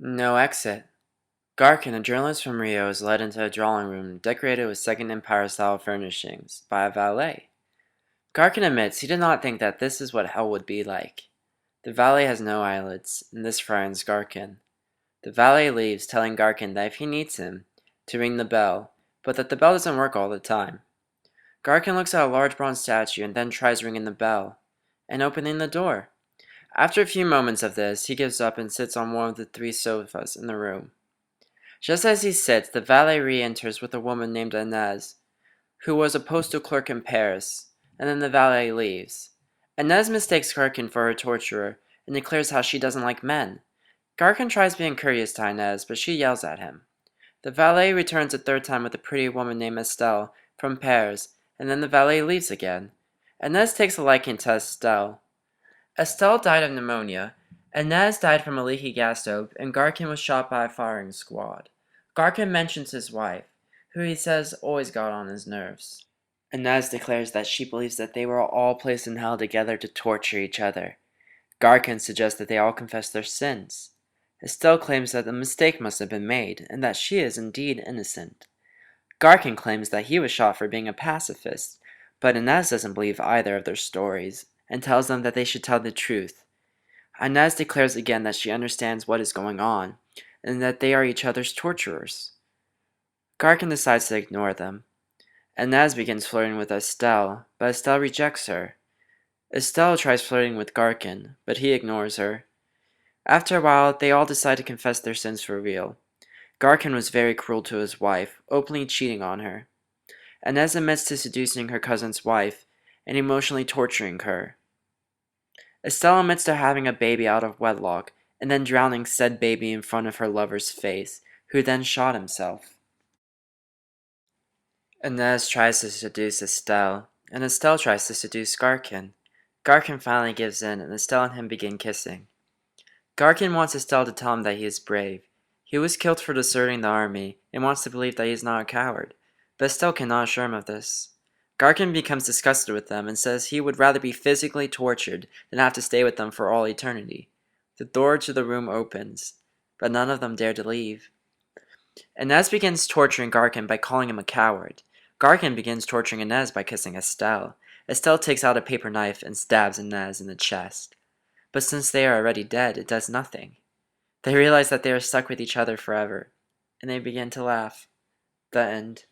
No exit. Garkin, a journalist from Rio, is led into a drawing room decorated with Second Empire-style furnishings by a valet. Garkin admits he did not think that this is what hell would be like. The valet has no eyelids, and this frightens Garkin. The valet leaves, telling Garkin that if he needs him, to ring the bell, but that the bell doesn't work all the time. Garkin looks at a large bronze statue and then tries ringing the bell, and opening the door. After a few moments of this, he gives up and sits on one of the three sofas in the room. Just as he sits, the valet re-enters with a woman named Inez, who was a postal clerk in Paris, and then the valet leaves. Inez mistakes Garkin for her torturer and declares how she doesn't like men. Garkin tries being courteous to Inez, but she yells at him. The valet returns a third time with a pretty woman named Estelle from Paris, and then the valet leaves again. Inez takes a liking to Estelle. Estelle died of pneumonia, Inez died from a leaky gas stove, and Garkin was shot by a firing squad. Garkin mentions his wife, who he says always got on his nerves. Inez declares that she believes that they were all placed in hell together to torture each other. Garkin suggests that they all confess their sins. Estelle claims that a mistake must have been made, and that she is indeed innocent. Garkin claims that he was shot for being a pacifist, but Inez doesn't believe either of their stories, and tells them that they should tell the truth. Inez declares again that she understands what is going on, and that they are each other's torturers. Garkin decides to ignore them. Inez begins flirting with Estelle, but Estelle rejects her. Estelle tries flirting with Garkin, but he ignores her. After a while, they all decide to confess their sins for real. Garkin was very cruel to his wife, openly cheating on her. Inez admits to seducing her cousin's wife and emotionally torturing her. Estelle admits to having a baby out of wedlock and then drowning said baby in front of her lover's face, who then shot himself. Inez tries to seduce Estelle, and Estelle tries to seduce Garkin. Garkin finally gives in, and Estelle and him begin kissing. Garkin wants Estelle to tell him that he is brave. He was killed for deserting the army, and wants to believe that he is not a coward, but Estelle cannot assure him of this. Garkin becomes disgusted with them and says he would rather be physically tortured than have to stay with them for all eternity. The door to the room opens, but none of them dare to leave. Inez begins torturing Garkin by calling him a coward. Garkin begins torturing Inez by kissing Estelle. Estelle takes out a paper knife and stabs Inez in the chest. But since they are already dead, it does nothing. They realize that they are stuck with each other forever, and they begin to laugh. The end.